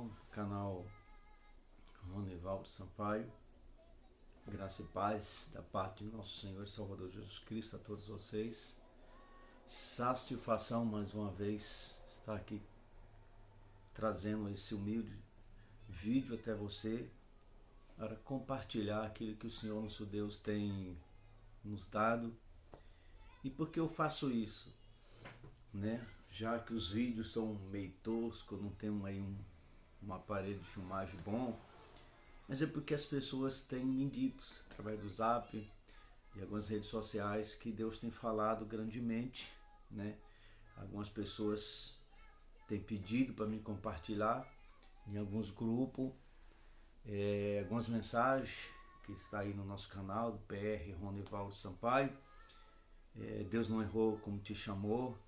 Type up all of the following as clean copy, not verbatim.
irmão, canal Ronivaldo Sampaio, graça e paz da parte de nosso Senhor e Salvador Jesus Cristo a todos vocês. Satisfação mais uma vez estar aqui trazendo esse humilde vídeo até você para compartilhar aquilo que o Senhor nosso Deus tem nos dado. E por que eu faço isso? Já que os vídeos são meio toscos, não tenho aí um aparelho de filmagem bom, mas é porque as pessoas têm me dito, através do Zap e algumas redes sociais, que Deus tem falado grandemente, Algumas pessoas têm pedido para me compartilhar em alguns grupos, algumas mensagens que está aí no nosso canal do PR Ronivaldo Sampaio. Deus não errou como te chamou,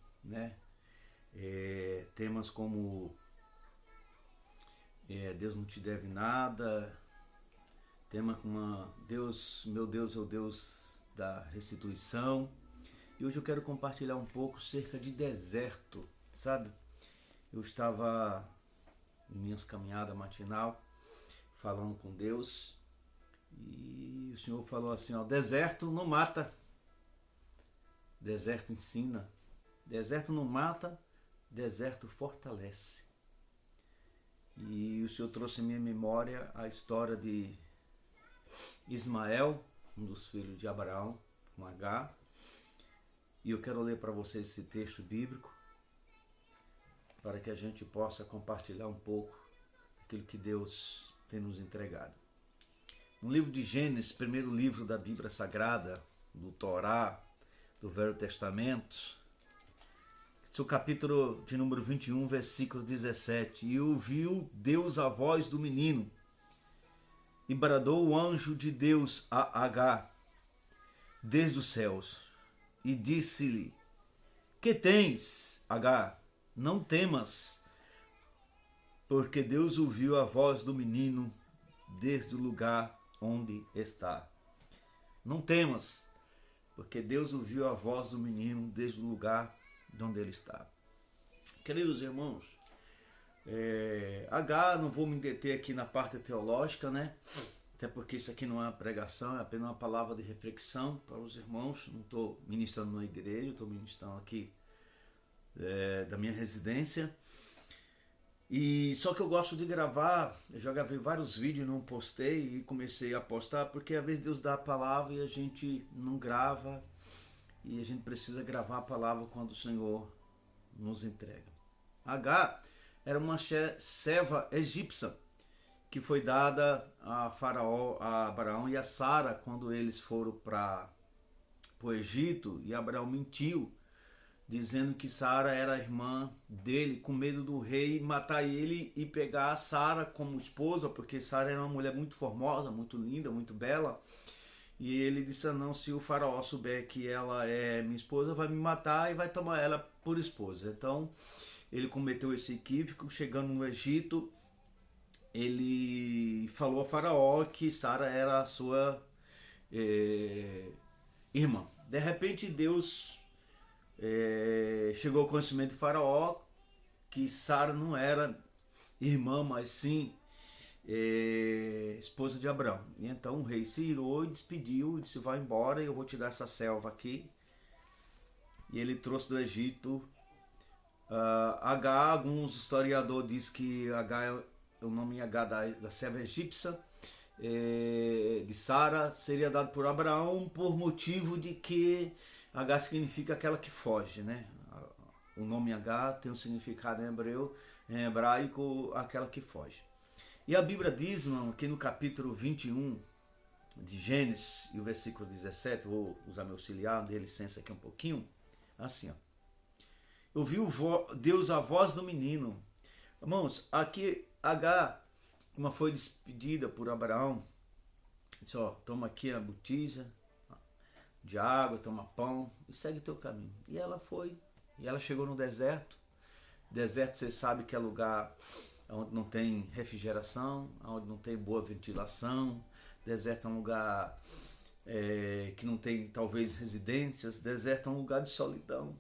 temas como Deus não te deve nada, tema como meu Deus é o Deus da restituição. E hoje eu quero compartilhar um pouco cerca de deserto, sabe? Eu estava em minhas caminhadas matinal falando com Deus e o Senhor falou assim, deserto não mata, deserto ensina, deserto não mata, deserto fortalece. E o Senhor trouxe em minha memória a história de Ismael, um dos filhos de Abraão, com H. E eu quero ler para vocês esse texto bíblico, para que a gente possa compartilhar um pouco aquilo que Deus tem nos entregado. No livro de Gênesis, primeiro livro da Bíblia Sagrada, do Torá, do Velho Testamento, seu capítulo de número 21, versículo 17. E ouviu Deus a voz do menino, e bradou o anjo de Deus a Agar, desde os céus, e disse-lhe: que tens, Agar? Não temas, porque Deus ouviu a voz do menino desde o lugar onde está. Não temas, porque Deus ouviu a voz do menino desde o lugar onde ele está. Queridos irmãos, não vou me deter aqui na parte teológica, até porque isso aqui não é uma pregação, é apenas uma palavra de reflexão para os irmãos. Não estou ministrando na igreja, estou ministrando aqui da minha residência. E só que eu gosto de gravar, eu já gravei vários vídeos, não postei e comecei a postar, porque às vezes Deus dá a palavra e a gente não grava, e a gente precisa gravar a palavra quando o Senhor nos entrega. Agar era uma serva egípcia que foi dada a Faraó, a Abraão e a Sara quando eles foram para o Egito, e Abraão mentiu, dizendo que Sara era a irmã dele, com medo do rei matar ele e pegar a Sara como esposa, porque Sara era uma mulher muito formosa, muito linda, muito bela. E ele disse: não, se o faraó souber que ela é minha esposa, vai me matar e vai tomar ela por esposa. Então ele cometeu esse equívoco. Chegando no Egito, ele falou a Faraó que Sara era a sua irmã. De repente Deus chegou ao conhecimento de Faraó que Sara não era irmã, mas sim esposa de Abraão. E então o rei se irou e despediu, e disse: vai embora, eu vou te dar essa selva aqui. E ele trouxe do Egito Agar. Alguns historiadores dizem que Agar o nome Agar da serva egípcia de Sara seria dado por Abraão por motivo de que Agar significa aquela que foge, O nome Agar tem um significado em hebraico, aquela que foge. E a Bíblia diz, que no capítulo 21 de Gênesis, e o versículo 17, vou usar meu auxiliar, dê licença aqui um pouquinho, assim, ouviu Deus a voz do menino. Irmãos, aqui Agar, como foi despedida por Abraão, disse: toma aqui a botija de água, toma pão e segue o teu caminho. E ela foi, e ela chegou no deserto. Deserto, você sabe que é lugar onde não tem refrigeração, onde não tem boa ventilação. Deserto é um lugar que não tem talvez residências. Deserto é um lugar de solidão.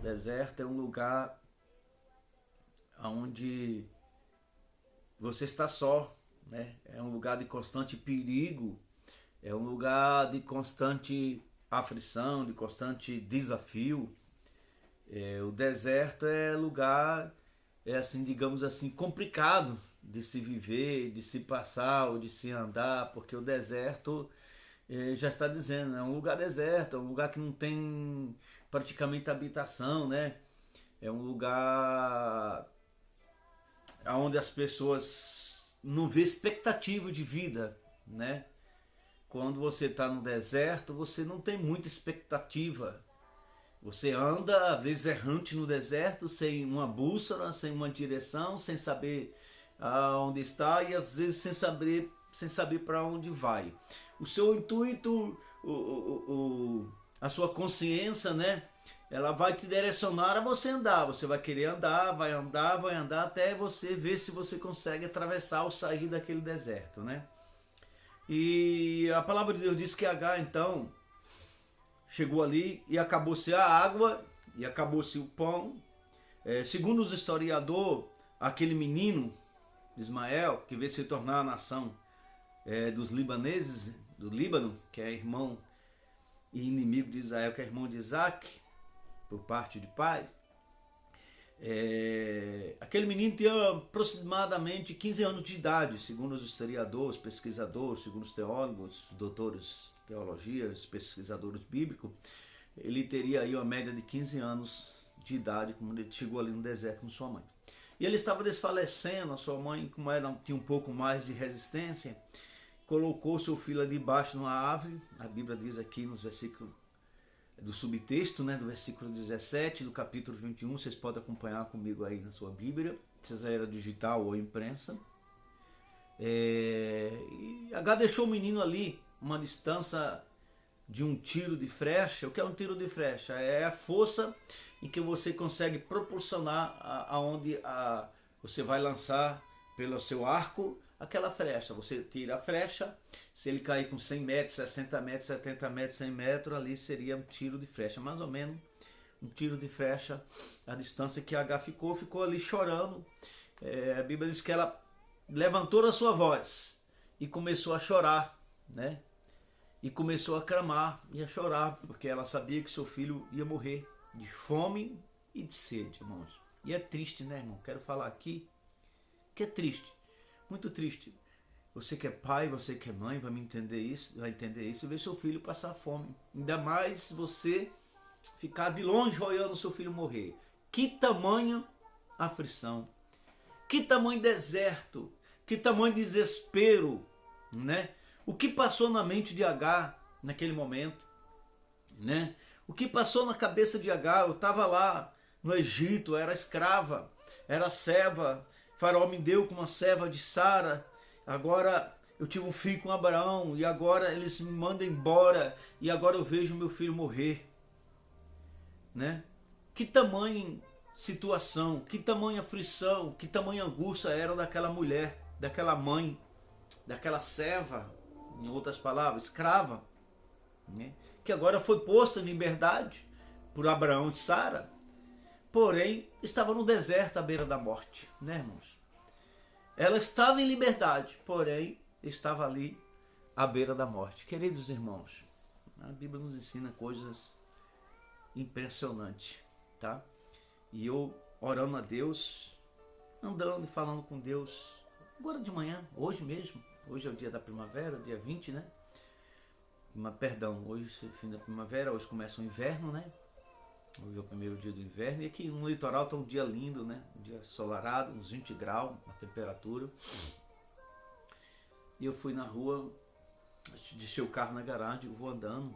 Deserto é um lugar onde você está só, né? É um lugar de constante perigo, é um lugar de constante aflição, de constante desafio. O deserto é lugar, assim, digamos assim, complicado de se viver, de se passar ou de se andar, porque o deserto já está dizendo, é um lugar deserto, é um lugar que não tem praticamente habitação, né? É um lugar onde as pessoas não vê expectativa de vida, né? Quando você está no deserto, você não tem muita expectativa. Você anda, às vezes, errante no deserto, sem uma bússola, sem uma direção, sem saber onde está e às vezes sem saber para onde vai. O seu intuito, a sua consciência, né? Ela vai te direcionar a você andar. Você vai querer andar, vai andar até você ver se você consegue atravessar ou sair daquele deserto, né? E a palavra de Deus diz que Agar, então, chegou ali e acabou-se a água e acabou-se o pão. Segundo os historiadores, aquele menino de Ismael, que veio se tornar a nação dos libaneses, do Líbano, que é irmão e inimigo de Israel, que é irmão de Isaac, por parte de pai. Aquele menino tinha aproximadamente 15 anos de idade, segundo os historiadores, pesquisadores, segundo os teólogos, doutores de teologia, os pesquisadores bíblicos. Ele teria aí uma média de 15 anos de idade quando ele chegou ali no deserto com sua mãe. E ele estava desfalecendo, a sua mãe, como tinha um pouco mais de resistência, colocou seu filho ali debaixo de uma árvore. A Bíblia diz aqui nos versículos do subtexto, né, do versículo 17 do capítulo 21, vocês podem acompanhar comigo aí na sua Bíblia, seja era digital ou imprensa. E H deixou o menino ali uma distância de um tiro de flecha. O que é um tiro de flecha? É a força em que você consegue proporcionar aonde você vai lançar pelo seu arco aquela flecha. Você tira a flecha, se ele cair com 100 metros, 60 metros, 70 metros, 100 metros, ali seria um tiro de flecha, mais ou menos um tiro de flecha. A distância que H ficou ali chorando. A Bíblia diz que ela levantou a sua voz e começou a chorar, né? E começou a clamar e a chorar, porque ela sabia que seu filho ia morrer de fome e de sede, irmãos. E é triste, né, irmão? Quero falar aqui que é triste, muito triste. Você que é pai, você que é mãe, vai entender isso e ver seu filho passar fome. Ainda mais você ficar de longe olhando seu filho morrer. Que tamanho aflição, que tamanho deserto, que tamanho desespero, né? O que passou na mente de Agar naquele momento, né? O que passou na cabeça de Agar? Eu estava lá no Egito, era escrava, era serva. Faraó me deu com uma serva de Sara. Agora eu tive um filho com Abraão e agora eles me mandam embora e agora eu vejo meu filho morrer, né? Que tamanho situação, que tamanha aflição, que tamanha angústia era daquela mulher, daquela mãe, daquela serva, em outras palavras, escrava, né? Que agora foi posta em liberdade por Abraão e Sara, porém estava no deserto à beira da morte, né, irmãos? Ela estava em liberdade, porém estava ali à beira da morte. Queridos irmãos, a Bíblia nos ensina coisas impressionantes, tá? E eu orando a Deus, andando e falando com Deus, agora de manhã, hoje mesmo. Hoje é o dia da primavera, dia 20, né? Perdão, hoje é o fim da primavera, hoje começa o inverno, né? Hoje é o primeiro dia do inverno. E aqui no litoral está um dia lindo, né? Um dia ensolarado, uns 20 graus a temperatura. E eu fui na rua, deixei o carro na garagem, eu vou andando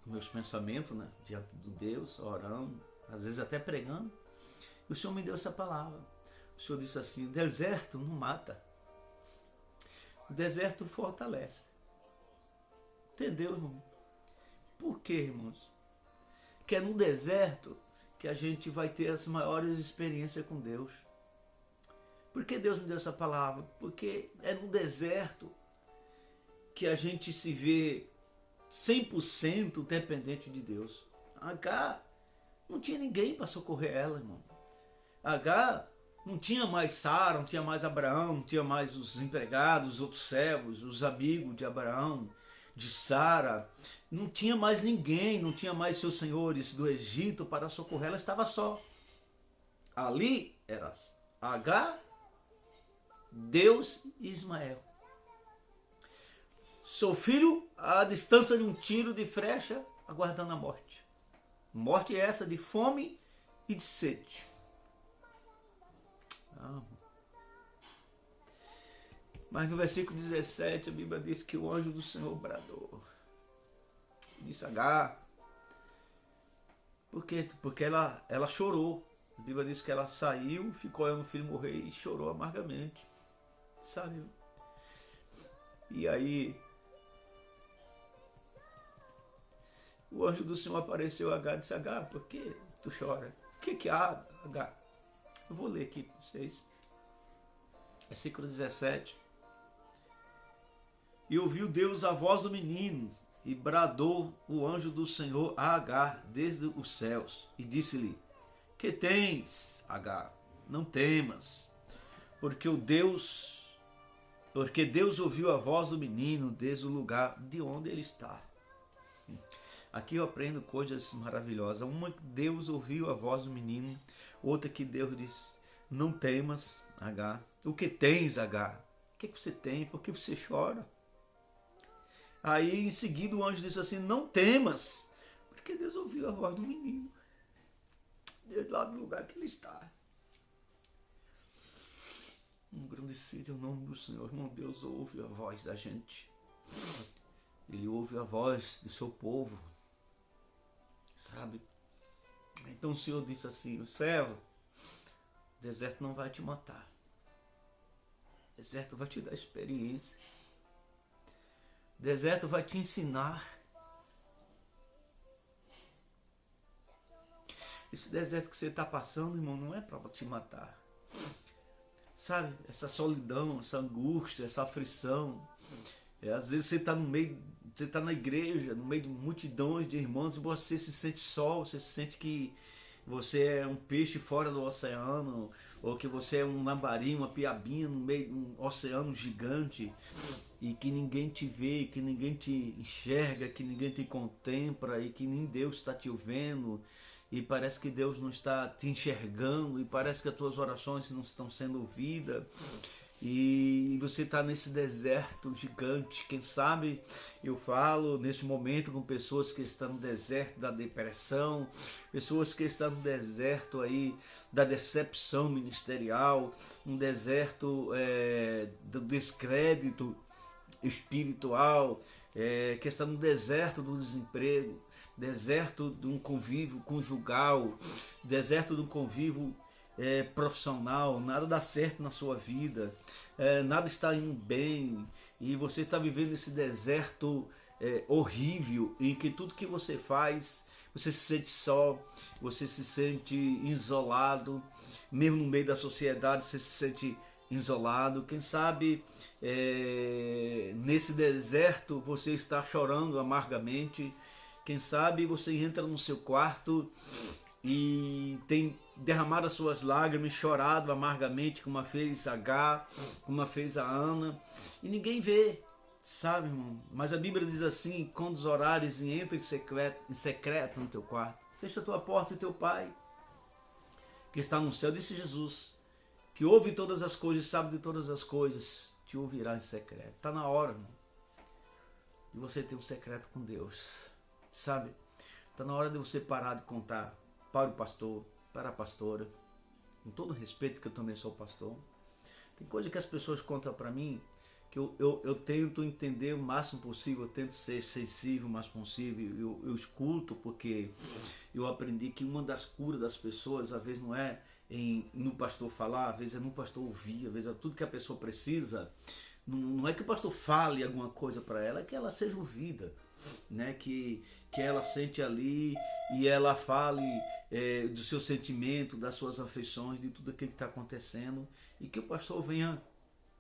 com meus pensamentos, né? Diante de Deus, orando, às vezes até pregando. E o Senhor me deu essa palavra. O Senhor disse assim: o deserto não mata. O deserto fortalece. Entendeu, irmão? Por quê, irmãos? Que é no deserto que a gente vai ter as maiores experiências com Deus. Por que Deus me deu essa palavra? Porque é no deserto que a gente se vê 100% dependente de Deus. Agar não tinha ninguém para socorrer ela, irmão. Agar Não tinha mais Sara, não tinha mais Abraão, não tinha mais os empregados, os outros servos, os amigos de Abraão, de Sara. Não tinha mais ninguém, não tinha mais seus senhores do Egito para socorrer. Ela estava só. Ali era Agar, Deus e Ismael. Seu filho à distância de um tiro de flecha, aguardando a morte. Morte essa de fome e de sede. Mas no versículo 17 a Bíblia diz que o anjo do Senhor bradou. Disse Agar. Por quê? Porque ela chorou. A Bíblia diz que ela saiu, ficou olhando o filho morrer e chorou amargamente. Saiu. E aí o anjo do Senhor apareceu a Agar e disse: Agar, por que tu chora? O que há, Agar? Eu vou ler aqui para vocês. Versículo 17. E ouviu Deus a voz do menino, e bradou o anjo do Senhor a Agar desde os céus, e disse-lhe: Que tens, Agar? Não temas, porque Deus ouviu a voz do menino desde o lugar de onde ele está. Aqui eu aprendo coisas maravilhosas. Uma que Deus ouviu a voz do menino, outra que Deus disse: Não temas, Agar. O que tens, Agar? O que você tem? Por que você chora? Aí em seguida o anjo disse assim: Não temas, porque Deus ouviu a voz do menino desde lá do lugar que ele está. Engrandecido é o nome do Senhor. Irmão, Deus ouve a voz da gente. Ele ouve a voz do seu povo. Sabe? Então o Senhor disse assim: O servo, o deserto não vai te matar. O deserto vai te dar experiência. O deserto vai te ensinar. Esse deserto que você está passando, irmão, não é para te matar. Sabe? Essa solidão, essa angústia, essa aflição. Às vezes você está no meio, você está na igreja, no meio de multidões de irmãos, e você se sente só, você se sente que você é um peixe fora do oceano, ou que você é um lambari, uma piabinha no meio de um oceano gigante, e que ninguém te vê, que ninguém te enxerga, que ninguém te contempla, e que nem Deus está te vendo, e parece que Deus não está te enxergando, e parece que as tuas orações não estão sendo ouvidas. E você está nesse deserto gigante. Quem sabe eu falo neste momento com pessoas que estão no deserto da depressão, pessoas que estão no deserto aí da decepção ministerial, um deserto do descrédito espiritual, que está no deserto do desemprego, deserto de um convívio conjugal, deserto de um convívio profissional, nada dá certo na sua vida, nada está indo bem, e você está vivendo esse deserto horrível, em que tudo que você faz, você se sente só, você se sente isolado, mesmo no meio da sociedade você se sente isolado. Quem sabe nesse deserto você está chorando amargamente. Quem sabe você entra no seu quarto e tem derramado as suas lágrimas, chorado amargamente, como fez Agar, como fez a Ana, e ninguém vê, sabe, irmão? Mas a Bíblia diz assim: quando os orares, entra em secreto no teu quarto, fecha a tua porta, e teu Pai que está no céu, disse Jesus, que ouve todas as coisas, sabe de todas as coisas, te ouvirá em secreto. Está na hora, irmão, de você ter um secreto com Deus, sabe? Está na hora de você parar de contar para o pastor, para a pastora, com todo respeito, que eu também sou pastor. Tem coisa que as pessoas contam para mim que eu tento entender o máximo possível, eu tento ser sensível o máximo possível, eu escuto, porque eu aprendi que uma das curas das pessoas, às vezes não é no pastor falar, às vezes é no pastor ouvir, às vezes é tudo que a pessoa precisa. Não é que o pastor fale alguma coisa para ela, é que ela seja ouvida, né? Que ela sente ali e ela fale do seu sentimento, das suas afeições, de tudo aquilo que está acontecendo, e que o pastor venha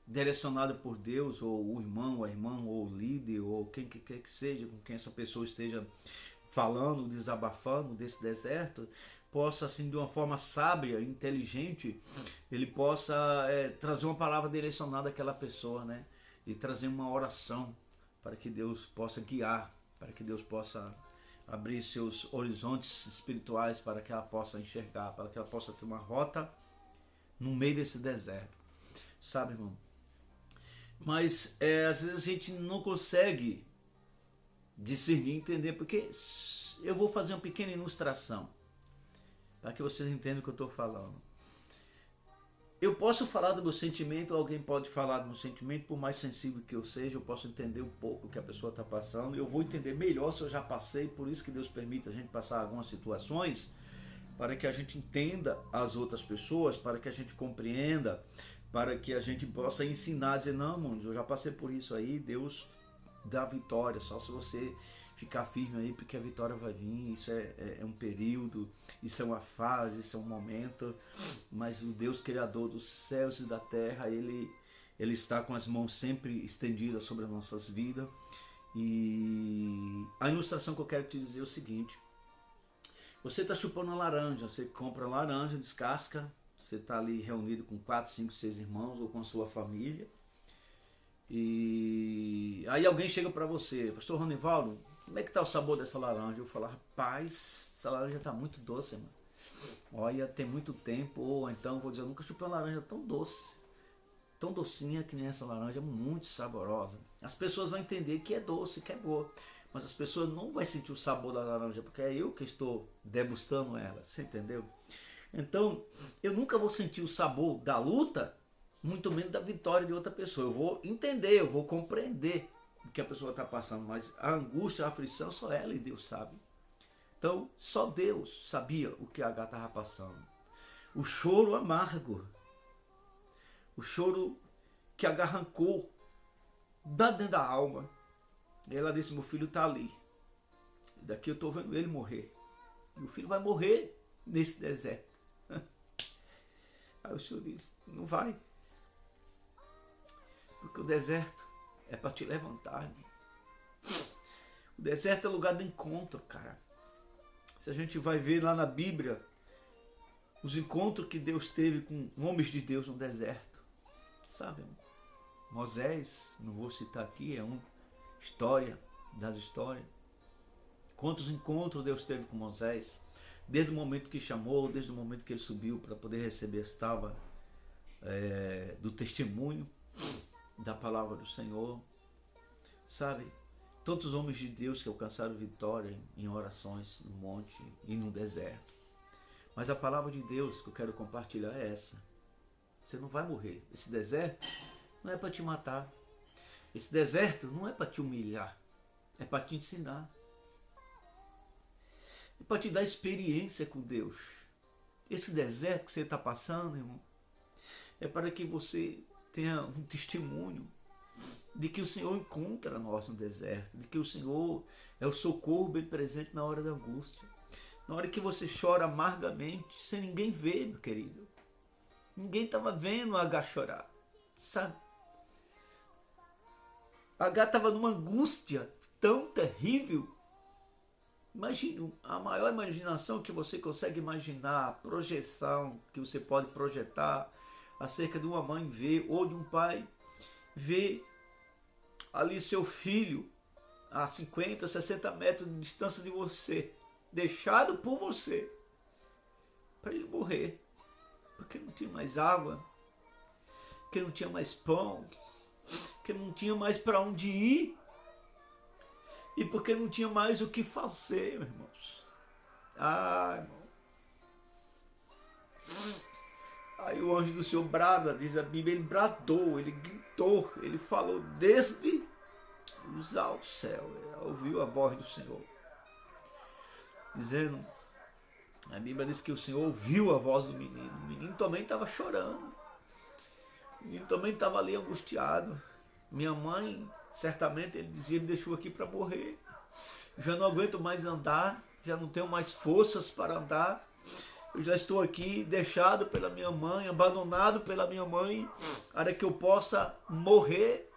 direcionado por Deus, ou o irmão, ou a irmã, ou o líder, ou quem quer que seja, com quem essa pessoa esteja falando, desabafando desse deserto, possa, assim, de uma forma sábia, inteligente, ele possa trazer uma palavra direcionada àquela pessoa, né? E trazer uma oração para que Deus possa guiar, para que Deus possa abrir seus horizontes espirituais, para que ela possa enxergar, para que ela possa ter uma rota no meio desse deserto, sabe, irmão? Mas às vezes a gente não consegue discernir, entender, porque eu vou fazer uma pequena ilustração para que vocês entendam o que eu estou falando. Eu posso falar do meu sentimento, alguém pode falar do meu sentimento, por mais sensível que eu seja, eu posso entender um pouco o que a pessoa está passando, eu vou entender melhor se eu já passei, por isso que Deus permite a gente passar algumas situações, para que a gente entenda as outras pessoas, para que a gente compreenda, para que a gente possa ensinar, dizer, não, mano, eu já passei por isso aí, Deus dá vitória, só se você ficar firme aí, porque a vitória vai vir. Isso é um período, isso é uma fase, isso é um momento, mas o Deus Criador dos céus e da terra, Ele está com as mãos sempre estendidas sobre as nossas vidas. E a ilustração que eu quero te dizer é o seguinte: você está chupando uma laranja, você compra uma laranja, descasca, você está ali reunido com 4, 5, 6 irmãos ou com a sua família, e aí alguém chega para você, pastor Ronivaldo, como é que tá o sabor dessa laranja? Eu falo, rapaz, essa laranja tá muito doce, mano. Olha, tem muito tempo, ou então vou dizer, eu nunca chupei uma laranja tão doce, tão docinha que nem essa laranja, muito saborosa. As pessoas vão entender que é doce, que é boa, mas as pessoas não vão sentir o sabor da laranja, porque é eu que estou degustando ela, você entendeu? Então, eu nunca vou sentir o sabor da luta, muito menos da vitória de outra pessoa. Eu vou entender, eu vou compreender o que a pessoa está passando, mas a angústia, a aflição, só ela e Deus sabe. Então, só Deus sabia o que a H estava passando. O choro amargo, o choro que a H arrancou da dentro da alma. E ela disse, meu filho está ali. Daqui eu estou vendo ele morrer. E o filho vai morrer nesse deserto. Aí o Senhor disse, não vai. Porque o deserto é para te levantar, irmão. O deserto é lugar de encontro, cara. Se a gente vai ver lá na Bíblia, os encontros que Deus teve com homens de Deus no deserto, sabe, irmão? Moisés, não vou citar aqui, é uma história das histórias. Quantos encontros Deus teve com Moisés, desde o momento que chamou, desde o momento que ele subiu para poder receber a tábua do testemunho da palavra do Senhor, sabe? Tantos homens de Deus que alcançaram vitória em orações no monte e no deserto. Mas a palavra de Deus que eu quero compartilhar é essa: você não vai morrer. Esse deserto não é para te matar. Esse deserto não é para te humilhar. É para te ensinar. É para te dar experiência com Deus. Esse deserto que você está passando, irmão, é para que você tenha um testemunho de que o Senhor encontra nós no deserto, de que o Senhor é o socorro bem presente na hora da angústia. Na hora que você chora amargamente, sem ninguém ver, meu querido. Ninguém estava vendo a H chorar, sabe? A H estava numa angústia tão terrível. Imagine, a maior imaginação que você consegue imaginar, a projeção que você pode projetar acerca de uma mãe ver, ou de um pai ver ali seu filho a 50, 60 metros de distância de você, deixado por você, para ele morrer, porque não tinha mais água, porque não tinha mais pão, porque não tinha mais para onde ir, e porque não tinha mais o que fazer, meus irmãos. Irmão. Aí o anjo do Senhor brada, diz a Bíblia, ele bradou, ele gritou, ele falou desde os altos céus, ele ouviu a voz do Senhor, dizendo, a Bíblia diz que o Senhor ouviu a voz do menino. O menino também estava chorando, o menino também estava ali angustiado. Minha mãe, certamente, ele dizia, me deixou aqui para morrer, já não aguento mais andar, já não tenho mais forças para andar, eu já estou aqui deixado pela minha mãe, abandonado pela minha mãe, para que eu possa morrer.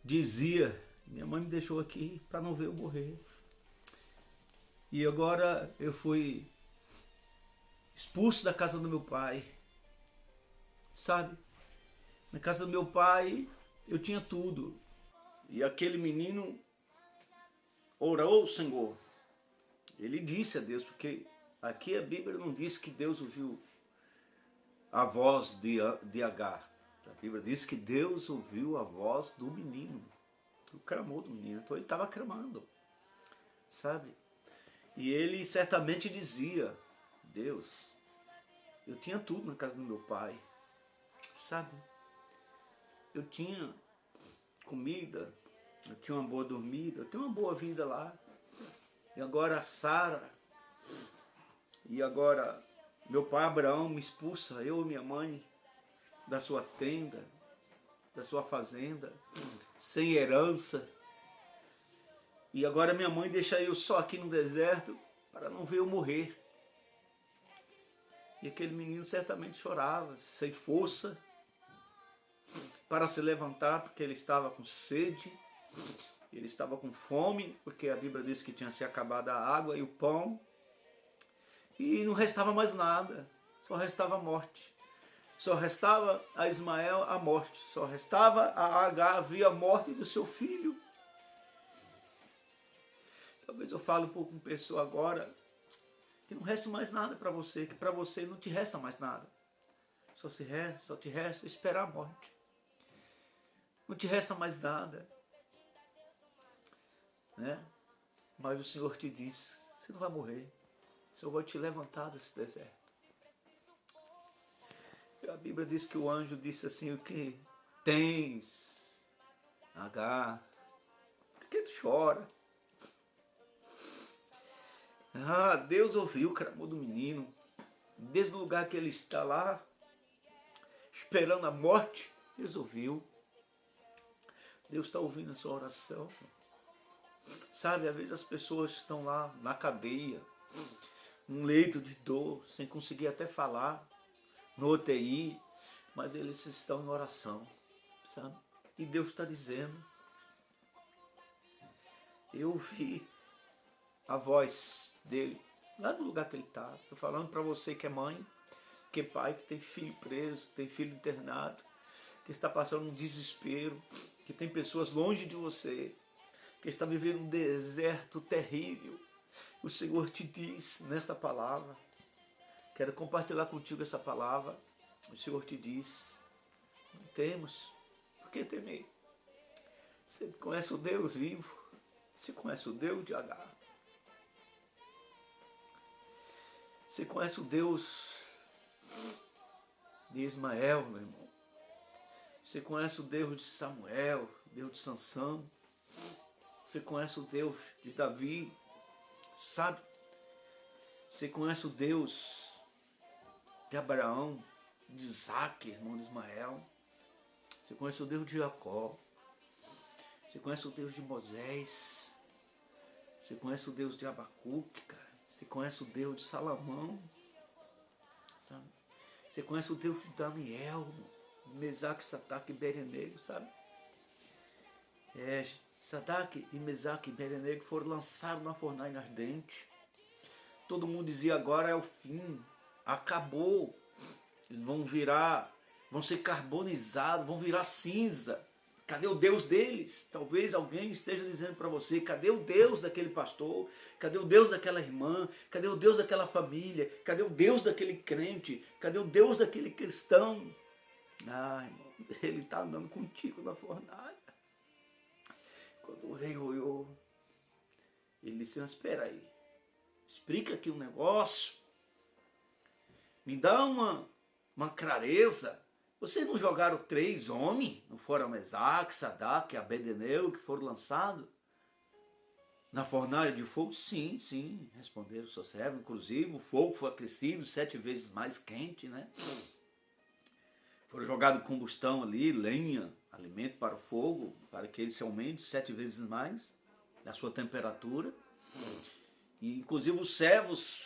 Dizia, minha mãe me deixou aqui para não ver eu morrer. E agora eu fui expulso da casa do meu pai, sabe? Na casa do meu pai eu tinha tudo. E aquele menino orou ao Senhor. Ele disse a Deus, porque aqui a Bíblia não diz que Deus ouviu a voz de Agar. A Bíblia diz que Deus ouviu a voz do menino, o clamor do menino. Então ele estava clamando, sabe? E ele certamente dizia: Deus, eu tinha tudo na casa do meu pai, sabe? Eu tinha comida, eu tinha uma boa dormida, eu tenho uma boa vida lá. E agora Sara, e agora meu pai Abraão me expulsa, eu e minha mãe, da sua tenda, da sua fazenda, sem herança. E agora minha mãe deixa eu só aqui no deserto para não ver eu morrer. E aquele menino certamente chorava, sem força para se levantar, porque ele estava com sede, ele estava com fome, porque a Bíblia diz que tinha se acabado a água e o pão, e não restava mais nada, só restava a morte. Só restava a Ismael a morte, só restava a Agar ver a morte do seu filho. Talvez eu fale um pouco com pessoa agora que não resta mais nada para você, que para você não te resta mais nada. Só te resta esperar a morte. Não te resta mais nada, né? Mas o Senhor te diz: você não vai morrer, o Senhor vai te levantar desse deserto. E a Bíblia diz que o anjo disse assim: o que tens, Agar? Por que tu chora? Ah, Deus ouviu o clamor do menino. Desde o lugar que ele está lá, esperando a morte, Deus ouviu. Deus está ouvindo a sua oração. Sabe, às vezes as pessoas estão lá na cadeia, num leito de dor, sem conseguir até falar, no UTI, mas eles estão em oração, sabe? E Deus está dizendo: eu ouvi a voz dele, lá no lugar que ele está. Estou falando para você que é mãe, que é pai, que tem filho preso, que tem filho internado, que está passando um desespero, que tem pessoas longe de você, que está vivendo um deserto terrível. O Senhor te diz nesta palavra, quero compartilhar contigo essa palavra. O Senhor te diz: não temos por que temer. Você conhece o Deus vivo, você conhece o Deus de Agar, você conhece o Deus de Ismael, meu irmão. Você conhece o Deus de Samuel, Deus de Sansão. Você conhece o Deus de Davi, sabe? Você conhece o Deus de Abraão, de Isaac, irmão de Ismael. Você conhece o Deus de Jacó. Você conhece o Deus de Moisés. Você conhece o Deus de Abacuque, cara. Você conhece o Deus de Salomão, sabe? Você conhece o Deus de Daniel, Mesaque, Sadraque e Abednego, sabe? Sadraque e Mesaque e Abednego foram lançados na fornalha ardente. Todo mundo dizia: agora é o fim, acabou. Eles vão ser carbonizados, vão virar cinza. Cadê o Deus deles? Talvez alguém esteja dizendo para você: cadê o Deus daquele pastor? Cadê o Deus daquela irmã? Cadê o Deus daquela família? Cadê o Deus daquele crente? Cadê o Deus daquele cristão? Ah, irmão, ele está andando contigo na fornalha. Quando o rei olhou, ele disse: mas espera aí, explica aqui um negócio, me dá uma clareza. Vocês não jogaram 3 homens, não foram Mesaque, Sadraque e Abednego que foram lançados na fornalha de fogo? Sim, sim, responderam seus servos. Inclusive o fogo foi acrescido 7 vezes mais quente, né? Foram jogados combustão ali, lenha, alimento para o fogo, para que ele se aumente 7 vezes mais da sua temperatura. E inclusive os servos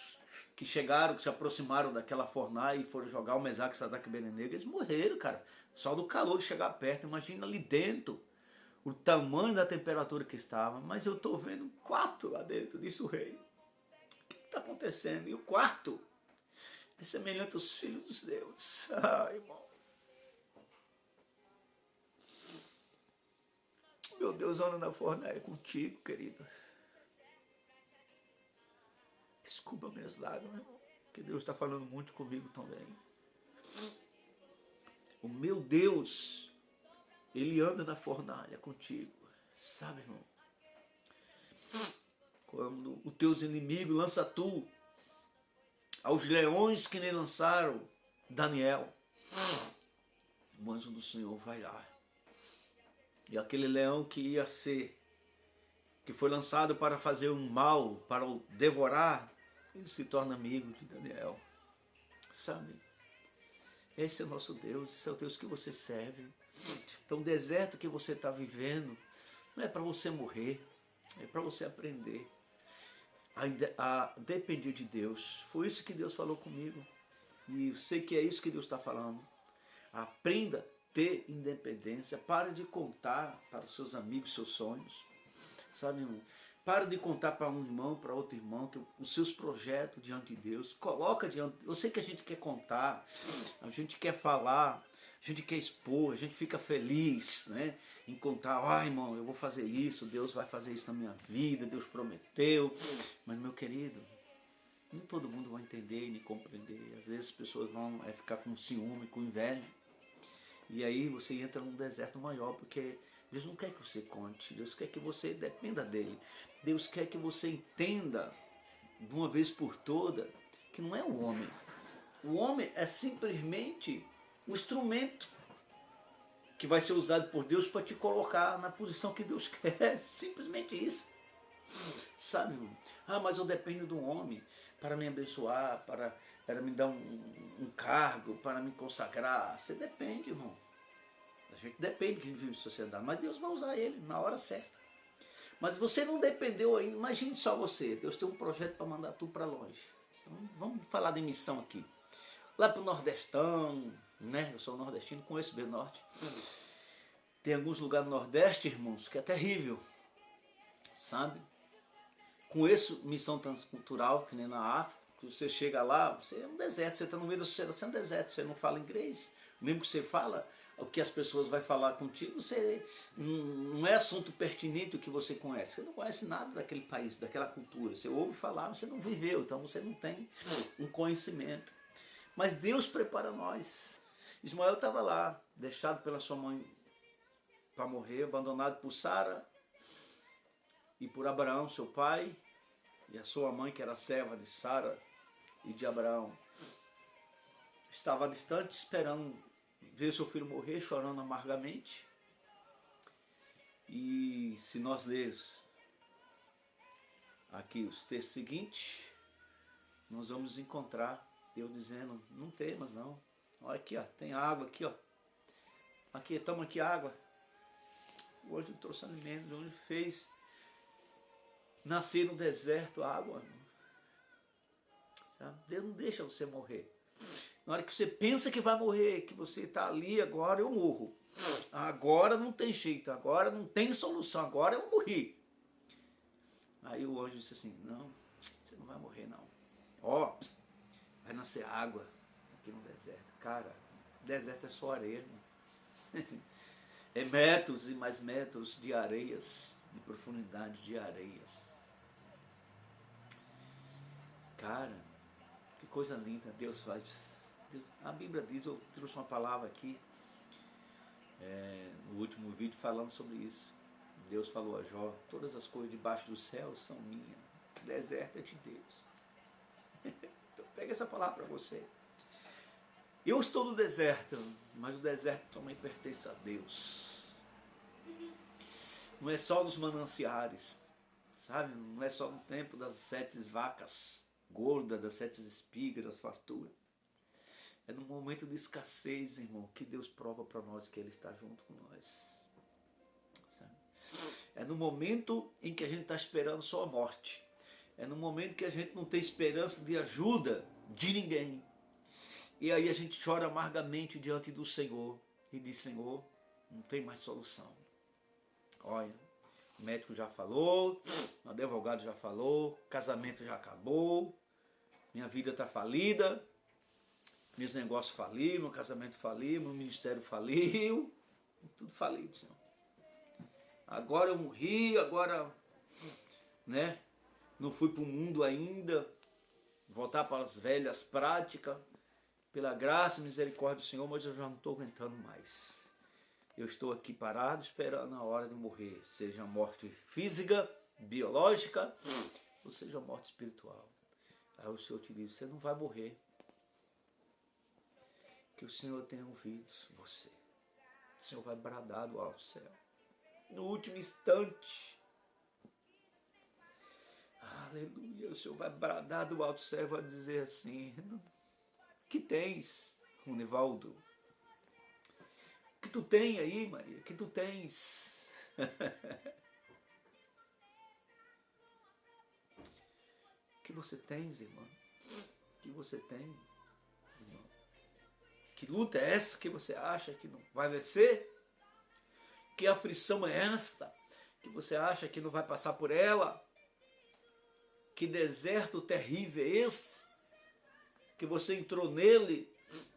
que chegaram, que se aproximaram daquela fornalha e foram jogar o Mesaque, Sadraque e Abednego, eles morreram, cara. Só do calor de chegar perto. Imagina ali dentro o tamanho da temperatura que estava. Mas eu estou vendo 4 lá dentro, disse o rei. O que está acontecendo? E o quarto é semelhante aos filhos de Deus. Ah, irmão. Meu Deus anda na fornalha contigo, querido. Desculpa minhas lágrimas, irmão, porque Deus está falando muito comigo também. O meu Deus, Ele anda na fornalha contigo. Sabe, irmão? Quando os teus inimigos lançam tu aos leões que nem lançaram Daniel, o anjo do Senhor vai lá. E aquele leão que foi lançado para fazer um mal, para o devorar, ele se torna amigo de Daniel. Sabe? Esse é o nosso Deus, esse é o Deus que você serve. Então o deserto que você está vivendo não é para você morrer, é para você aprender a depender de Deus. Foi isso que Deus falou comigo. E eu sei que é isso que Deus está falando. Aprenda a ter independência. Para de contar para os seus amigos seus sonhos. Sabe, irmão? Para de contar para um irmão, para outro irmão, que os seus projetos diante de Deus. Coloca diante. Eu sei que a gente quer contar, a gente quer falar, a gente quer expor, a gente fica feliz, né, em contar. Ah, irmão, eu vou fazer isso, Deus vai fazer isso na minha vida, Deus prometeu. Mas, meu querido, nem todo mundo vai entender nem compreender. Às vezes as pessoas vão ficar com ciúme, com inveja. E aí você entra num deserto maior, porque Deus não quer que você conte, Deus quer que você dependa dele. Deus quer que você entenda, de uma vez por toda, que não é o homem. O homem é simplesmente um instrumento que vai ser usado por Deus para te colocar na posição que Deus quer. Simplesmente isso. Sabe, irmão? Ah, mas eu dependo do homem para me abençoar, para me dar um cargo, para me consagrar. Você depende, irmão. A gente depende que a gente vive em sociedade, mas Deus vai usar ele na hora certa. Mas você não dependeu ainda, imagine só você, Deus tem um projeto para mandar tu para longe. Então, vamos falar de missão aqui. Lá para o Nordestão, né? Eu sou nordestino, conheço bem o Norte. Tem alguns lugares no Nordeste, irmãos, que é terrível, sabe? Conheço missão transcultural, que nem na África, que você chega lá, você é um deserto, você está no meio da sociedade, você é um deserto, você não fala inglês, mesmo que você fala, o que as pessoas vão falar contigo, você não é assunto pertinente o que você conhece. Você não conhece nada daquele país, daquela cultura. Você ouve falar, você não viveu, então você não tem um conhecimento. Mas Deus prepara nós. Ismael estava lá, deixado pela sua mãe para morrer, abandonado por Sara e por Abraão, seu pai, e a sua mãe, que era serva de Sara e de Abraão. Estava distante, esperando ver seu filho morrer, chorando amargamente. E se nós lermos aqui os textos seguintes, nós vamos encontrar Deus dizendo, não temas não. Olha aqui, ó, tem água aqui, ó. Aqui, toma aqui água. Hoje eu trouxe alimento, onde fez nascer no deserto água. Sabe? Deus não deixa você morrer. Na hora que você pensa que vai morrer, que você está ali, agora eu morro. Agora não tem jeito, agora não tem solução, agora eu morri. Aí o anjo disse assim, não, você não vai morrer não. Ó, vai nascer água aqui no deserto. Cara, deserto é só areia, irmão. É metros e mais metros de areias, de profundidade de areias. Cara, que coisa linda Deus faz. A Bíblia diz, eu trouxe uma palavra aqui, no último vídeo falando sobre isso. Deus falou a Jó, todas as coisas debaixo do céu são minhas, o deserto é de Deus. Então pega essa palavra para você. Eu estou no deserto, mas o deserto também pertence a Deus. Não é só nos mananciares, sabe? Não é só no tempo das 7 vacas gordas, das 7 espigas, das farturas. É no momento de escassez, irmão, que Deus prova para nós que Ele está junto com nós. Sabe? É no momento em que a gente está esperando só a morte. É no momento que a gente não tem esperança de ajuda de ninguém. E aí a gente chora amargamente diante do Senhor e diz, Senhor, não tem mais solução. Olha, o médico já falou, o advogado já falou, casamento já acabou, minha vida está falida. Meus negócios faliram, meu casamento faliu, meu ministério faliu, tudo faliu, Senhor. Agora eu morri, agora, né? Não fui para o mundo ainda, voltar para as velhas práticas. Pela graça e misericórdia do Senhor, mas eu já não estou aguentando mais. Eu estou aqui parado esperando a hora de morrer, seja a morte física, biológica, ou seja a morte espiritual. Aí o Senhor te diz, você não vai morrer. Que o Senhor tenha ouvido você. O Senhor vai bradar do alto céu. No último instante. Aleluia. O Senhor vai bradar do alto céu e vai dizer assim, que tens, Ronivaldo? O que tu tem aí, Maria? O que tu tens? O que você tens, irmã? O que você tem, irmão? Que luta é essa que você acha que não vai vencer? Que aflição é esta que você acha que não vai passar por ela? Que deserto terrível é esse que você entrou nele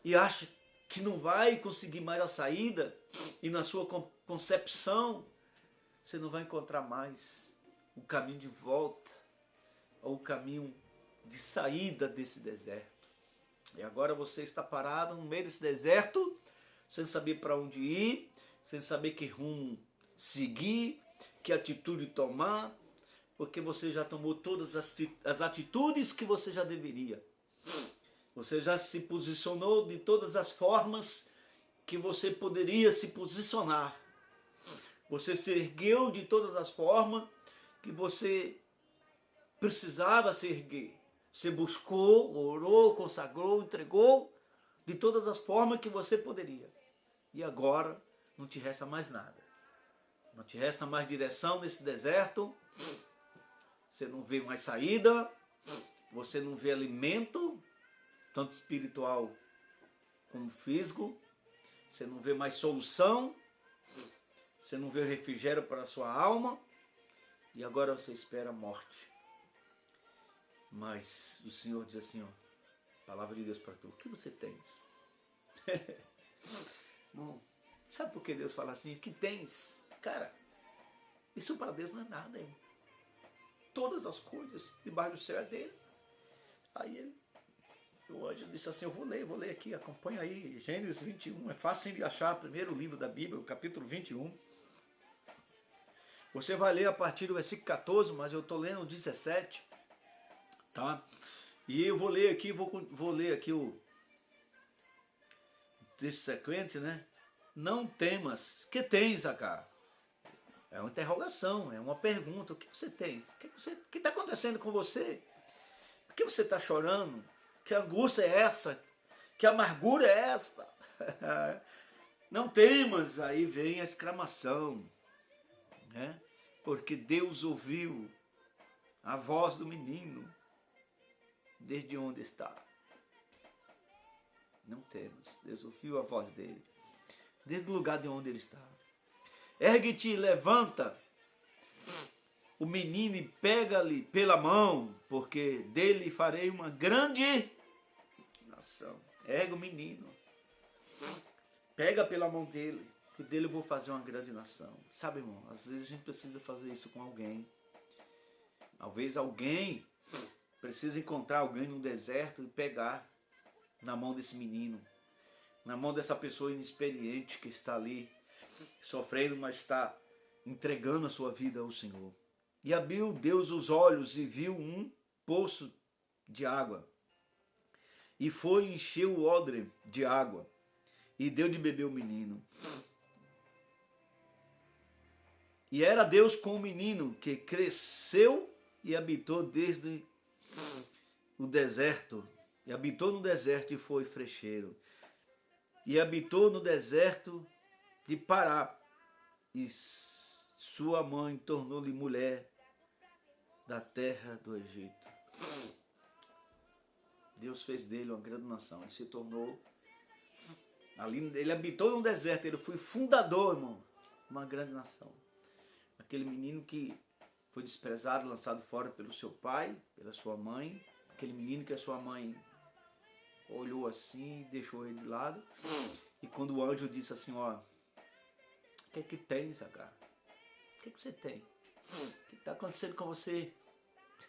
e acha que não vai conseguir mais a saída, e na sua concepção você não vai encontrar mais o caminho de volta ou o caminho de saída desse deserto. E agora você está parado no meio desse deserto, sem saber para onde ir, sem saber que rumo seguir, que atitude tomar, porque você já tomou todas as atitudes que você já deveria. Você já se posicionou de todas as formas que você poderia se posicionar. Você se ergueu de todas as formas que você precisava se erguer. Você buscou, orou, consagrou, entregou de todas as formas que você poderia. E agora não te resta mais nada. Não te resta mais direção nesse deserto. Você não vê mais saída. Você não vê alimento, tanto espiritual como físico. Você não vê mais solução. Você não vê refrigério para a sua alma. E agora você espera a morte. Mas o Senhor diz assim, ó, palavra de Deus para tu, o que você tens? Bom, sabe por que Deus fala assim? O que tens? Cara, isso para Deus não é nada, hein? Todas as coisas debaixo do céu é dele. Aí o anjo disse assim, eu vou ler aqui, acompanha aí, Gênesis 21, é fácil de achar, primeiro livro da Bíblia, o capítulo 21. Você vai ler a partir do versículo 14, mas eu estou lendo o 17, tá? E eu vou ler aqui o texto sequente, né? Não temas, que tens, Acá? É uma interrogação, é uma pergunta, o que você tem? O que está acontecendo com você? Por que você está chorando? Que angústia é essa? Que amargura é esta? Não temas, aí vem a exclamação, né? Porque Deus ouviu a voz do menino desde onde está. Não temas, Deus ouviu a voz dele desde o lugar de onde ele está. Ergue-te, levanta o menino e pega-lhe pela mão, porque dele farei uma grande nação. Ergue o menino, pega pela mão dele, que dele eu vou fazer uma grande nação. Sabe, irmão, às vezes a gente precisa fazer isso com alguém. Talvez alguém precisa encontrar alguém no deserto e pegar na mão desse menino, na mão dessa pessoa inexperiente que está ali, sofrendo, mas está entregando a sua vida ao Senhor. E abriu Deus os olhos e viu um poço de água. E foi e encheu o odre de água. E deu de beber o menino. E era Deus com o menino, que cresceu e habitou desde o deserto. E habitou no deserto e foi frecheiro. E habitou no deserto de Pará. E sua mãe tornou-lhe mulher da terra do Egito. Deus fez dele uma grande nação. Ele se tornou ali, ele habitou no deserto, ele foi fundador, irmão, de uma grande nação. Aquele menino que foi desprezado, lançado fora pelo seu pai, pela sua mãe, aquele menino que a sua mãe olhou assim, deixou ele de lado. E quando o anjo disse assim, ó, o que é que tem, Agar? O que é que você tem? O que está acontecendo com você?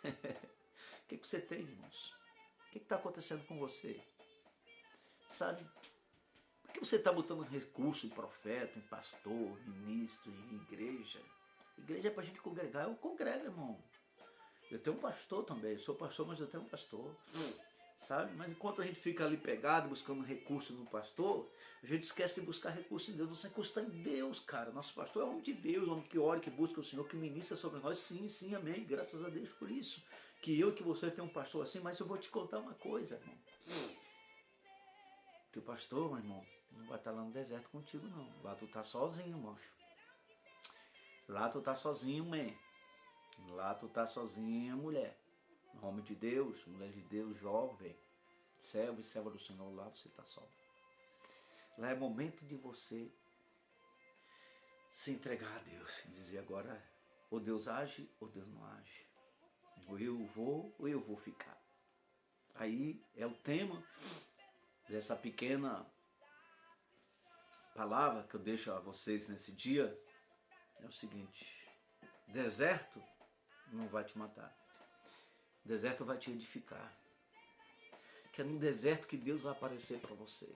O que é que você tem, irmãos? O que está acontecendo com você? Sabe? Por que você está botando recurso em profeta, em pastor, ministro, em igreja? Igreja é para a gente congregar. Eu congrego, irmão. Eu tenho um pastor também. Eu sou pastor, mas eu tenho um pastor. Sabe? Mas enquanto a gente fica ali pegado, buscando recurso no pastor, a gente esquece de buscar recurso em Deus. Nosso recurso está em Deus, cara. Nosso pastor é homem de Deus, homem que ora, que busca o Senhor, que ministra sobre nós. Sim, sim, amém. Graças a Deus por isso. Que eu e que você tem um pastor assim, mas eu vou te contar uma coisa, irmão. Teu pastor, meu irmão, não vai estar lá no deserto contigo, não. Lá tu tá sozinho, macho. Lá tu tá sozinho, man. Lá tu tá sozinha, mulher. Homem de Deus, mulher de Deus, jovem, servo e serva do Senhor, lá você tá só. Lá é momento de você se entregar a Deus e dizer agora, ou Deus age ou Deus não age. Ou eu vou ou eu vou ficar. Aí é o tema dessa pequena palavra que eu deixo a vocês nesse dia. É o seguinte, deserto não vai te matar. Deserto vai te edificar. Que é no deserto que Deus vai aparecer para você.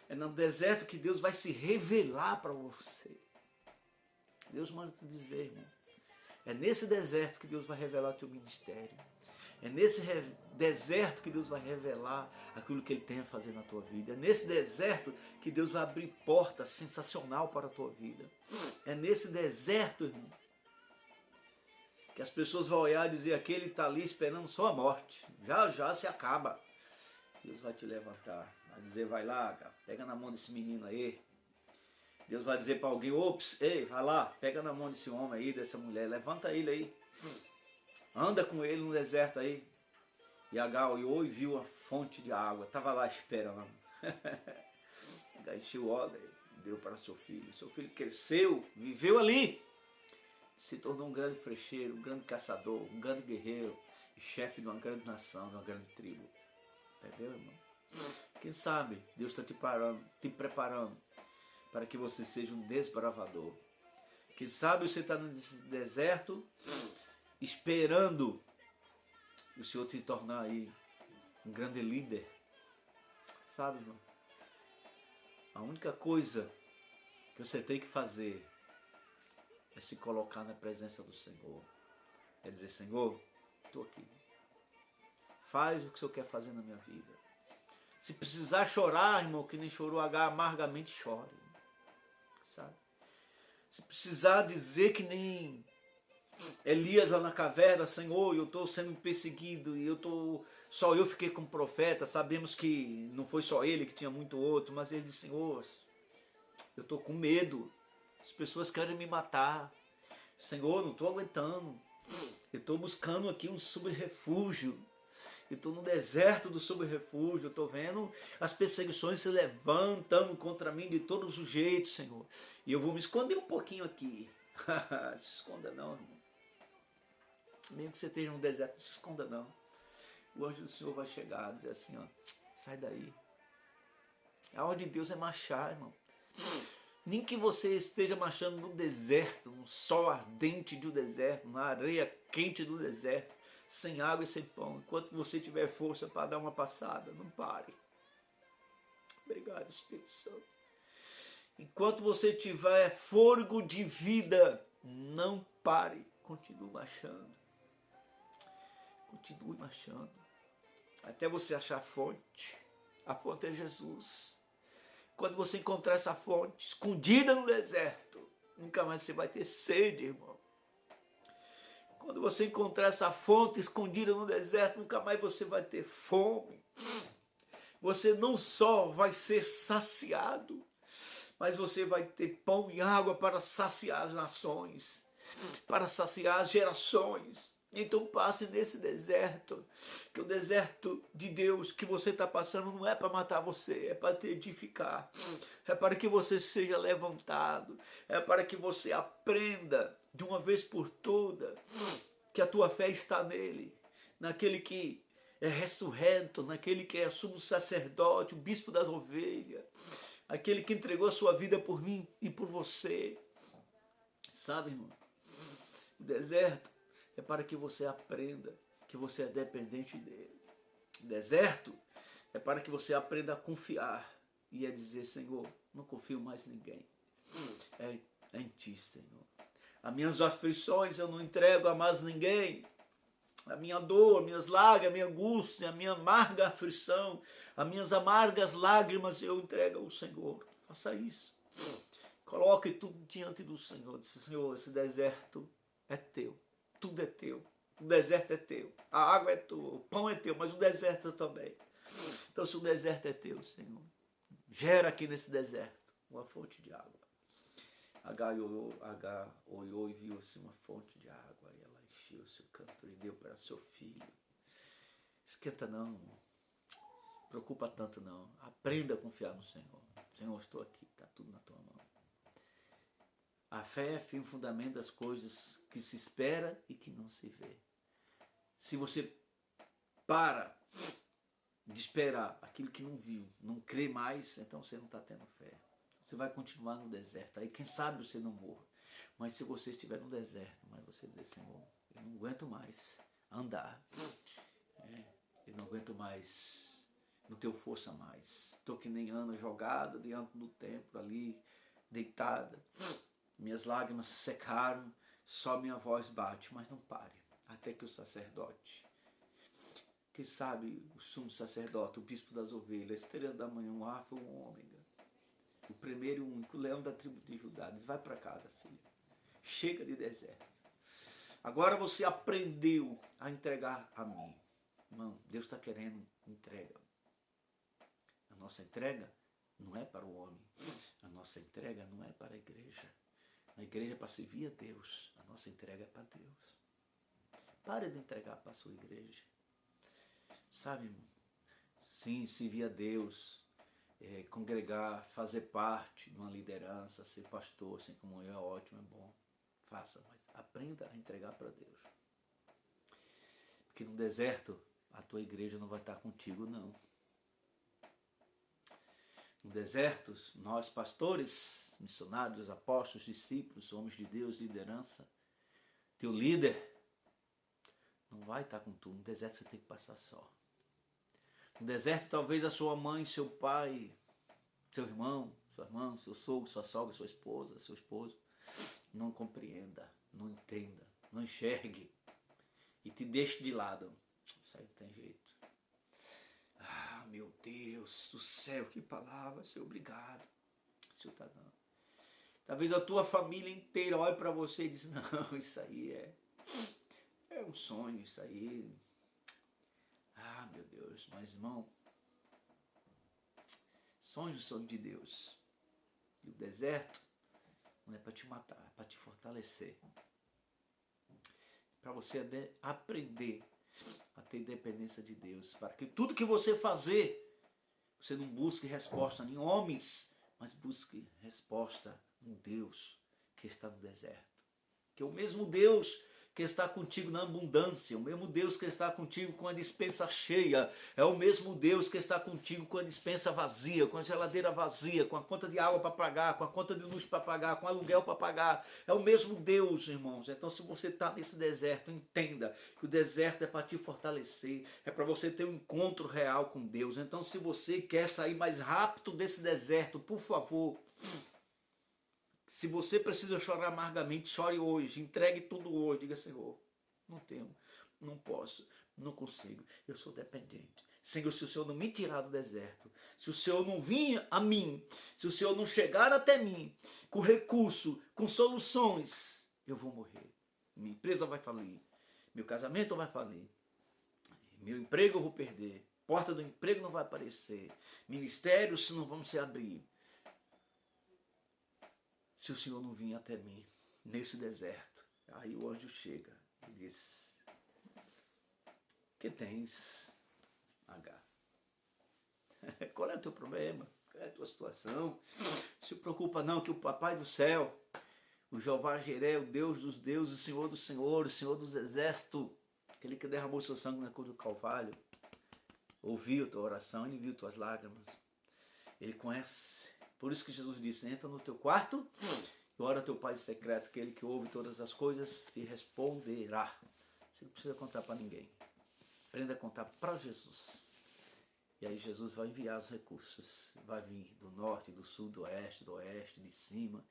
É no deserto que Deus vai se revelar para você. Deus manda te dizer, irmão. É nesse deserto que Deus vai revelar o teu ministério. É nesse deserto que Deus vai revelar aquilo que Ele tem a fazer na tua vida. É nesse deserto que Deus vai abrir portas sensacional para a tua vida. É nesse deserto, irmão, que as pessoas vão olhar e dizer, aquele está ali esperando só a morte. Já já se acaba. Deus vai te levantar. Vai dizer, vai lá, cara, pega na mão desse menino aí. Deus vai dizer para alguém, ops, ei, vai lá, pega na mão desse homem aí, dessa mulher, levanta ele aí. Anda com ele no deserto aí. E Agar olhou e viu a fonte de água. Estava lá esperando. Agar encheu o odre, deu para seu filho. Seu filho cresceu, viveu ali. Se tornou um grande frecheiro, um grande caçador, um grande guerreiro. E chefe de uma grande nação, de uma grande tribo. Entendeu, irmão? Quem sabe Deus está te preparando para que você seja um desbravador. Quem sabe você está nesse deserto esperando o Senhor te tornar aí um grande líder. Sabe, irmão? A única coisa que você tem que fazer é se colocar na presença do Senhor. É dizer, Senhor, estou aqui. Faz o que o Senhor quer fazer na minha vida. Se precisar chorar, irmão, que nem chorou Agar, amargamente chore. Sabe? Se precisar dizer que nem Elias lá na caverna, Senhor, eu estou sendo perseguido e só eu fiquei como profeta. Sabemos que não foi só ele, que tinha muito outro, mas ele disse, Senhor, eu estou com medo, as pessoas querem me matar. Senhor, não estou aguentando, eu estou buscando aqui um subrefúgio. Eu estou no deserto do subrefúgio, eu estou vendo as perseguições se levantando contra mim de todos os jeitos, Senhor. E eu vou me esconder um pouquinho aqui. Se esconda não, irmão. Mesmo que você esteja no deserto, não se esconda não. O anjo do Senhor vai chegar e dizer assim, ó, sai daí. A ordem de Deus é marchar, irmão. Nem que você esteja marchando no deserto, no sol ardente do deserto, na areia quente do deserto, sem água e sem pão. Enquanto você tiver força para dar uma passada, não pare. Obrigado, Espírito Santo. Enquanto você tiver fôlego de vida, não pare. Continue marchando. Continue marchando. Até você achar a fonte. A fonte é Jesus. Quando você encontrar essa fonte escondida no deserto, nunca mais você vai ter sede, irmão. Quando você encontrar essa fonte escondida no deserto, nunca mais você vai ter fome. Você não só vai ser saciado, mas você vai ter pão e água para saciar as nações, para saciar as gerações. Então passe nesse deserto, que o deserto de Deus que você está passando não é para matar você, é para te edificar, é para que você seja levantado, é para que você aprenda de uma vez por toda que a tua fé está nele, naquele que é ressurreto, naquele que é sumo sacerdote, o bispo das ovelhas, aquele que entregou a sua vida por mim e por você. Sabe, irmão? O deserto é para que você aprenda que você é dependente dele. O deserto é para que você aprenda a confiar e a dizer, Senhor, não confio mais em ninguém. É em ti, Senhor. As minhas aflições eu não entrego a mais ninguém. A minha dor, as minhas lágrimas, a minha angústia, a minha amarga aflição, as minhas amargas lágrimas eu entrego ao Senhor. Faça isso. Coloque tudo diante do Senhor. Diz, Senhor, esse deserto é teu. Tudo é teu. O deserto é teu. A água é tua. O pão é teu, mas o deserto também. Então, se o deserto é teu, Senhor, gera aqui nesse deserto uma fonte de água. H olhou e viu assim uma fonte de água e ela encheu o seu cântaro e deu para seu filho. Esquenta não, não se preocupa tanto não. Aprenda a confiar no Senhor. Senhor, estou aqui, está tudo na tua mão. A fé é fim fundamento das coisas que se espera e que não se vê. Se você para de esperar aquilo que não viu, não crê mais, então você não está tendo fé. Você vai continuar no deserto. Aí quem sabe você não morra. Mas se você estiver no deserto, mas você dizer, Senhor, eu não aguento mais andar. Eu não aguento mais, não tenho força mais. Estou que nem Ana jogada diante do templo ali, deitada. Minhas lágrimas secaram, só minha voz bate, mas não pare. Até que o sacerdote, quem sabe o sumo sacerdote, o bispo das ovelhas, a estrela da manhã, o alfa e o ômega, o primeiro e o único, o leão da tribo de Judá, diz, vai para casa, filho. Chega de deserto. Agora você aprendeu a entregar a mim. Irmão, Deus está querendo entrega. A nossa entrega não é para o homem. A nossa entrega não é para a igreja. A igreja é para servir a Deus. A nossa entrega é para Deus. Pare de entregar para a sua igreja. Sabe, irmão? Sim, servir a Deus. Congregar, fazer parte de uma liderança, ser pastor, assim como eu, é ótimo, é bom. Faça, mas aprenda a entregar para Deus. Porque no deserto, a tua igreja não vai estar contigo, não. No deserto, nós pastores, missionários, apóstolos, discípulos, homens de Deus, liderança, teu líder não vai estar com tu. No deserto você tem que passar só. No deserto talvez a sua mãe, seu pai, seu irmão, sua irmã, seu sogro, sua sogra, sua esposa, seu esposo, não compreenda, não entenda, não enxergue e te deixe de lado. Isso aí não tem jeito. Ah, meu Deus do céu, que palavra, Senhor, obrigado. O Senhor está dando. Talvez a tua família inteira olhe para você e diz, não, isso aí é um sonho, isso aí. Ah, meu Deus, mas irmão, sonhos são de Deus. E o deserto não é para te matar, é para te fortalecer. Para você aprender a ter dependência de Deus. Para que tudo que você fazer, você não busque resposta em homens, mas busque resposta em Deus que está no deserto. Que é o mesmo Deus que está contigo na abundância, o mesmo Deus que está contigo com a despensa cheia, é o mesmo Deus que está contigo com a despensa vazia, com a geladeira vazia, com a conta de água para pagar, com a conta de luz para pagar, com aluguel para pagar. É o mesmo Deus, irmãos. Então, se você está nesse deserto, entenda que o deserto é para te fortalecer, é para você ter um encontro real com Deus. Então, se você quer sair mais rápido desse deserto, por favor, se você precisa chorar amargamente, chore hoje, entregue tudo hoje, diga, Senhor, não tenho, não posso, não consigo, eu sou dependente. Senhor, se o Senhor não me tirar do deserto, se o Senhor não vir a mim, se o Senhor não chegar até mim, com recurso, com soluções, eu vou morrer. Minha empresa vai falir, meu casamento vai falir, meu emprego eu vou perder, porta do emprego não vai aparecer, ministérios não vão se abrir. Se o Senhor não vir até mim, nesse deserto, aí o anjo chega e diz, que tens, H? Qual é o teu problema? Qual é a tua situação? Se preocupa não, que o Papai do céu, o Jeová Jiré, o Deus dos deuses, o Senhor dos senhores, o Senhor dos exércitos, aquele que derramou seu sangue na cruz do Calvário, ouviu a tua oração, Ele viu tuas lágrimas. Ele conhece. Por isso que Jesus disse, entra no teu quarto e ora ao teu Pai secreto, que Ele que ouve todas as coisas te responderá. Você não precisa contar para ninguém. Aprenda a contar para Jesus. E aí Jesus vai enviar os recursos. Vai vir do norte, do sul, do oeste, de cima.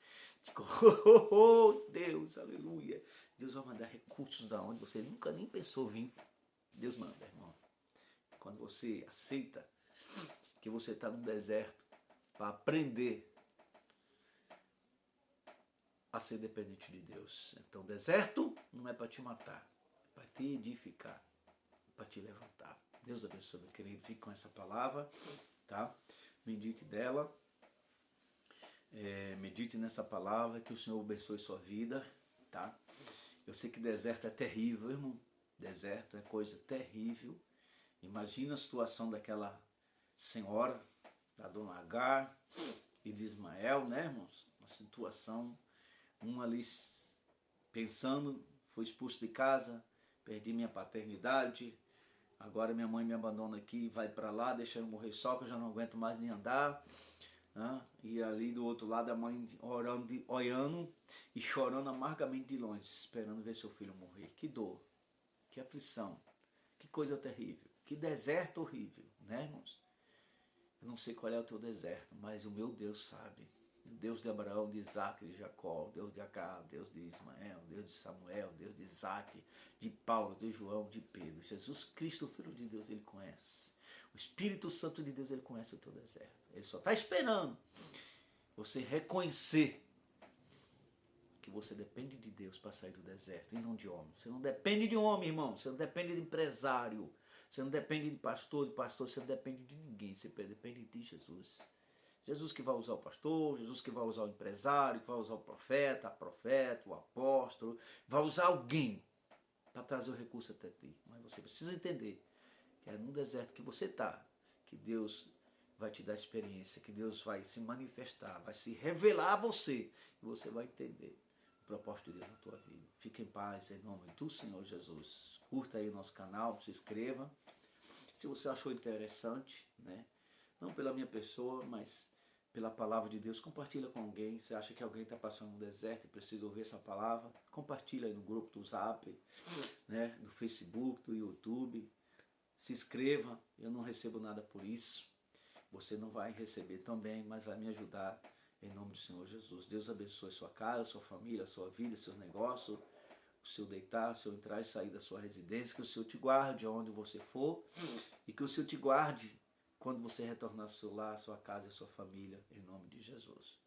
Oh, Deus, aleluia. Deus vai mandar recursos da onde você nunca nem pensou vir. Deus manda, irmão. Quando você aceita que você está no deserto para aprender a ser dependente de Deus. Então, o deserto não é para te matar, é para te edificar, para te levantar. Deus abençoe, meu querido. Fique com essa palavra, tá? Medite dela. Medite nessa palavra, que o Senhor abençoe sua vida, tá? Eu sei que deserto é terrível, irmão. Deserto é coisa terrível. Imagina a situação daquela senhora, da dona Agar e de Ismael, né, irmãos? Uma situação, um ali pensando, fui expulso de casa, perdi minha paternidade, agora minha mãe me abandona aqui, vai para lá, deixa eu morrer só, que eu já não aguento mais nem andar. Né? E ali do outro lado a mãe orando, olhando e chorando amargamente de longe, esperando ver seu filho morrer. Que dor, que aflição, que coisa terrível, que deserto horrível, né, irmãos? Eu não sei qual é o teu deserto, mas o meu Deus sabe. O Deus de Abraão, de Isaac, de Jacó, Deus de Agar, Deus de Ismael, Deus de Samuel, Deus de Isaac, de Paulo, de João, de Pedro. Jesus Cristo, Filho de Deus, Ele conhece. O Espírito Santo de Deus, Ele conhece o teu deserto. Ele só está esperando você reconhecer que você depende de Deus para sair do deserto, e não de homem. Você não depende de homem, irmão. Você não depende de empresário. Você não depende de pastor, você não depende de ninguém. Você depende de Jesus. Jesus que vai usar o pastor, Jesus que vai usar o empresário, que vai usar o profeta, o apóstolo, vai usar alguém para trazer o recurso até ti. Mas você precisa entender que é no deserto que você está, que Deus vai te dar experiência, que Deus vai se manifestar, vai se revelar a você, e você vai entender o propósito de Deus na tua vida. Fique em paz, em nome do Senhor Jesus. Curta aí o nosso canal, se inscreva. Se você achou interessante, né? Não pela minha pessoa, mas pela palavra de Deus, compartilha com alguém. Você acha que alguém está passando no deserto e precisa ouvir essa palavra? Compartilha aí no grupo do Zap, né? Do Facebook, do YouTube. Se inscreva, eu não recebo nada por isso. Você não vai receber também, mas vai me ajudar em nome do Senhor Jesus. Deus abençoe sua casa, sua família, sua vida, seus negócios, o seu deitar, o seu entrar e sair da sua residência, que o Senhor te guarde aonde você for e que o Senhor te guarde quando você retornar ao seu lar, à sua casa e à sua família, em nome de Jesus.